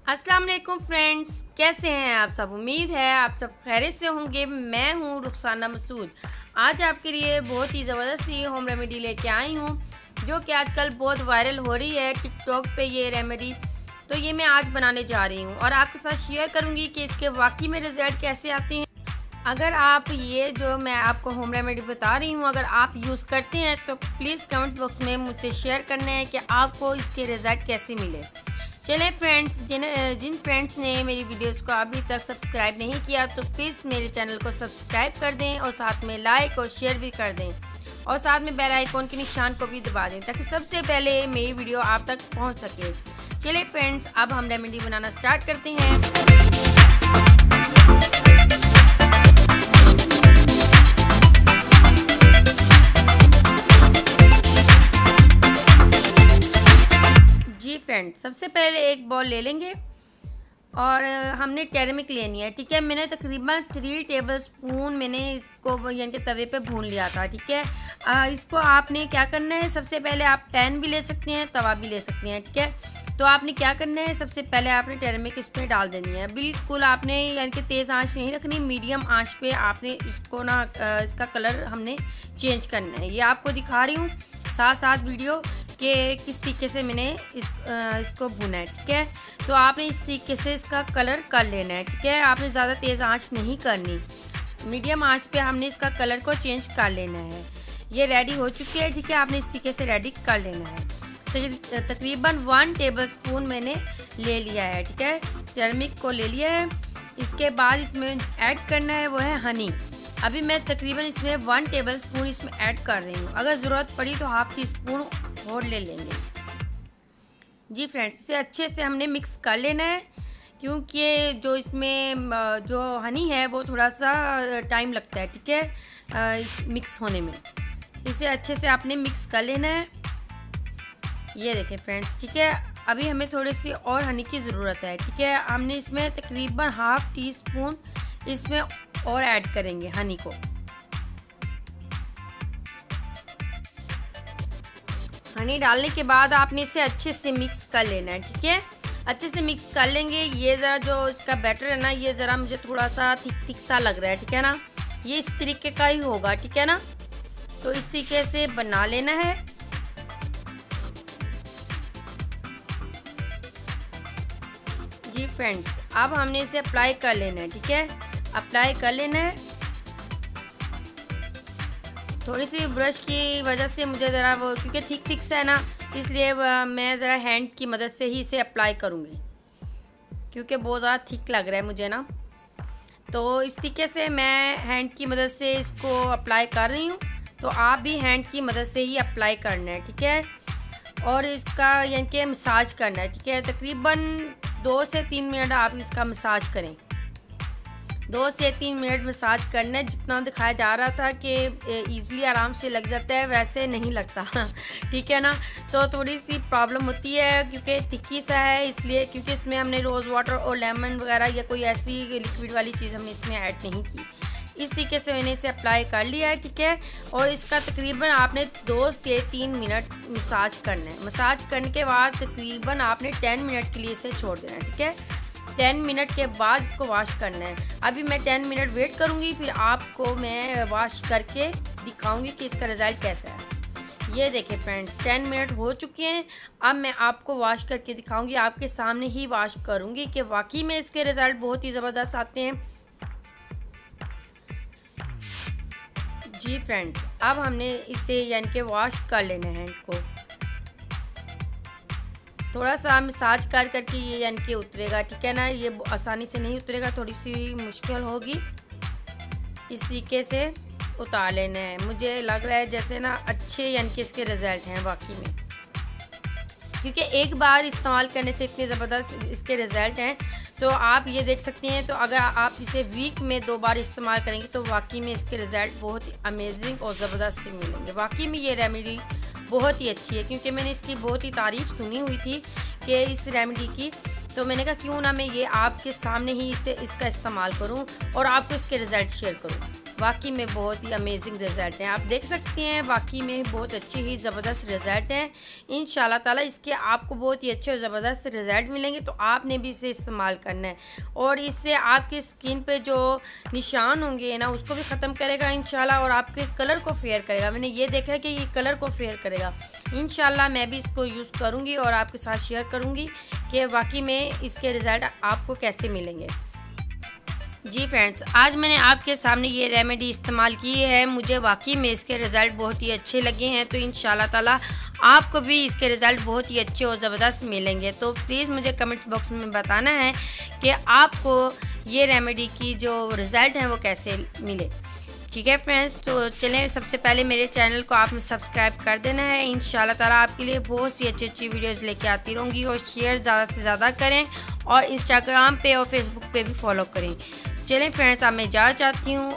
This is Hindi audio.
अस्सलाम वालेकुम फ्रेंड्स, कैसे हैं आप सब। उम्मीद है आप सब खैरियत से होंगे। मैं हूं रुखसाना मसूद। आज आपके लिए बहुत ही ज़बरदस्त सी होम रेमेडी लेके आई हूं जो कि आजकल बहुत वायरल हो रही है टिकटॉक पे ये रेमेडी। तो ये मैं आज बनाने जा रही हूं और आपके साथ शेयर करूंगी कि इसके वाकई में रिज़ल्ट कैसे आते हैं। अगर आप ये जो मैं आपको होम रेमेडी बता रही हूँ अगर आप यूज़ करते हैं तो प्लीज़ कमेंट बॉक्स में मुझसे शेयर करना है कि आपको इसके रिज़ल्ट कैसे मिले। चलें फ्रेंड्स, जिन फ्रेंड्स ने मेरी वीडियोस को अभी तक सब्सक्राइब नहीं किया तो प्लीज़ मेरे चैनल को सब्सक्राइब कर दें और साथ में लाइक और शेयर भी कर दें और साथ में बेल आइकॉन के निशान को भी दबा दें ताकि सबसे पहले मेरी वीडियो आप तक पहुंच सके। चलिए फ्रेंड्स, अब हम रेमेडी बनाना स्टार्ट करते हैं। जी फ्रेंड, सबसे पहले एक बॉल ले लेंगे और हमने टर्मरिक लेनी है। ठीक है, मैंने तकरीबन 3 टेबल स्पून मैंने इसको यानी कि तवे पे भून लिया था। ठीक है, इसको आपने क्या करना है, सबसे पहले आप पैन भी ले सकते हैं, तवा भी ले सकते हैं। ठीक है, तो आपने क्या करना है, सबसे पहले आपने टर्मरिक इसमें डाल देनी है। बिल्कुल आपने यानी कि तेज़ आंच नहीं रखनी, मीडियम आंच पे आपने इसको ना इसका कलर हमने चेंज करना है। ये आपको दिखा रही हूँ साथ साथ वीडियो कि किस तरीके से मैंने इसको भुना है। ठीक है, तो आपने इस तरीके से इसका कलर कर लेना है। ठीक है, आपने ज़्यादा तेज़ आंच नहीं करनी, मीडियम आंच पे हमने इसका कलर को चेंज कर लेना है। ये रेडी हो चुकी है। ठीक है, आपने इस तरीके से रेडी कर लेना है। तो तकरीबन 1 टेबल स्पून मैंने ले लिया है। ठीक है, टर्मरिक को ले लिया है। इसके बाद इसमें ऐड करना है वो है हनी। अभी मैं तकरीबन इसमें 1 टेबल स्पून इसमें ऐड कर रही हूँ। अगर ज़रूरत पड़ी तो हाफ़ टी स्पून और ले लेंगे। जी फ्रेंड्स, इसे अच्छे से हमने मिक्स कर लेना है क्योंकि जो इसमें जो हनी है वो थोड़ा सा टाइम लगता है। ठीक है, मिक्स होने में। इसे अच्छे से आपने मिक्स कर लेना है। ये देखें फ्रेंड्स, ठीक है, अभी हमें थोड़ी सी और हनी की ज़रूरत है। ठीक है, हमने इसमें तकरीबन हाफ़ टी स्पून इसमें और ऐड करेंगे हनी को। हनी डालने के बाद आपने इसे अच्छे से मिक्स कर लेना है। ठीक है, अच्छे से मिक्स कर लेंगे। ये ज़रा जो इसका बैटर है ना, ये ज़रा मुझे थोड़ा सा थिक सा लग रहा है। ठीक है ना, ये इस तरीके का ही होगा। ठीक है ना, तो इस तरीके से बना लेना है। जी फ्रेंड्स, अब हमने इसे अप्लाई कर लेना है। ठीक है, अप्लाई कर लेना है। थोड़ी सी ब्रश की वजह से मुझे ज़रा वो क्योंकि थिक सा है ना, इसलिए मैं ज़रा हैंड की मदद से ही इसे अप्लाई करूँगी क्योंकि बहुत ज़्यादा थिक लग रहा है मुझे ना। तो इस तरीके से मैं हैंड की मदद से इसको अप्लाई कर रही हूँ। तो आप भी हैंड की मदद से ही अप्लाई करना है। ठीक है, और इसका यानी कि मसाज करना है। ठीक है, तकरीबन 2 से 3 मिनट आप इसका मसाज करें। 2 से 3 मिनट मसाज करना है। जितना दिखाया जा रहा था कि ईज़िली आराम से लग जाता है, वैसे नहीं लगता। ठीक है ना, तो थोड़ी सी प्रॉब्लम होती है क्योंकि थिकी सा है, इसलिए क्योंकि इसमें हमने रोज़ वाटर और लेमन वगैरह या कोई ऐसी लिक्विड वाली चीज़ हमने इसमें ऐड नहीं की। इस तरीके से मैंने इसे अप्लाई कर लिया है। ठीक है, और इसका तकरीबन आपने 2 से 3 मिनट मसाज करना है। मसाज करने के बाद तकरीबन आपने 10 मिनट के लिए इसे छोड़ देना है। ठीक है, 10 मिनट के बाद इसको वॉश करना है। अभी मैं 10 मिनट वेट करूँगी, फिर आपको मैं वॉश करके दिखाऊँगी कि इसका रिज़ल्ट कैसा है। ये देखें फ्रेंड्स, 10 मिनट हो चुके हैं। अब मैं आपको वॉश करके दिखाऊँगी, आपके सामने ही वॉश करूँगी कि वाकई में इसके रिज़ल्ट बहुत ही ज़बरदस्त आते हैं। जी फ्रेंड्स, अब हमने इसे यानी कि वॉश कर लेना है। हैंड को थोड़ा सा मसाज कर करके ये यानी कि उतरेगा। ठीक है ना, ये आसानी से नहीं उतरेगा, थोड़ी सी मुश्किल होगी। इस तरीके से उतार लेना है। मुझे लग रहा है जैसे ना अच्छे यानी कि इसके रिज़ल्ट हैं वाकई में, क्योंकि एक बार इस्तेमाल करने से इतने ज़बरदस्त इसके रिज़ल्ट हैं। तो आप ये देख सकते हैं। तो अगर आप इसे वीक में 2 बार इस्तेमाल करेंगे तो वाकई में इसके रिज़ल्ट बहुत ही अमेजिंग और ज़बरदस्त से मिलेंगे। वाकई में ये रेमेडी बहुत ही अच्छी है क्योंकि मैंने इसकी बहुत ही तारीफ़ सुनी हुई थी कि इस रेमेडी की। तो मैंने कहा क्यों ना मैं ये आपके सामने ही इसका इस्तेमाल करूं और आपको इसके रिज़ल्ट शेयर करूं। वाकई में बहुत ही अमेजिंग रिज़ल्ट हैं। आप देख सकते हैं वाकई में बहुत अच्छी ही ज़बरदस्त रिज़ल्ट हैं। इंशाल्लाह ताला इसके आपको बहुत ही अच्छे और ज़बरदस्त रिज़ल्ट मिलेंगे, तो आपने भी इसे इस्तेमाल करना है और इससे आपकी स्किन पे जो निशान होंगे ना उसको भी ख़त्म करेगा इंशाल्लाह, और आपके कलर को फेयर करेगा। मैंने ये देखा है कि ये कलर को फेयर करेगा। इंशाल्लाह मैं भी इसको यूज़ करूँगी और आपके साथ शेयर करूँगी कि वाकई में इसके रिज़ल्ट आपको कैसे मिलेंगे। जी फ्रेंड्स, आज मैंने आपके सामने ये रेमेडी इस्तेमाल की है, मुझे वाकई में इसके रिज़ल्ट बहुत ही अच्छे लगे हैं। तो इंशाल्लाह ताला आपको भी इसके रिज़ल्ट बहुत ही अच्छे और ज़बरदस्त मिलेंगे। तो प्लीज़ मुझे कमेंट्स बॉक्स में बताना है कि आपको ये रेमेडी की जो रिज़ल्ट हैं वो कैसे मिले। ठीक है फ्रेंड्स, तो चलें सबसे पहले मेरे चैनल को आपने सब्सक्राइब कर देना है। इंशाल्लाह ताला आपके लिए बहुत सी अच्छी वीडियोस लेके आती रहूँगी, और शेयर ज़्यादा से ज़्यादा करें और इंस्टाग्राम पे और फेसबुक पे भी फॉलो करें। चलें फ्रेंड्स, अब मैं जा चाहती हूँ।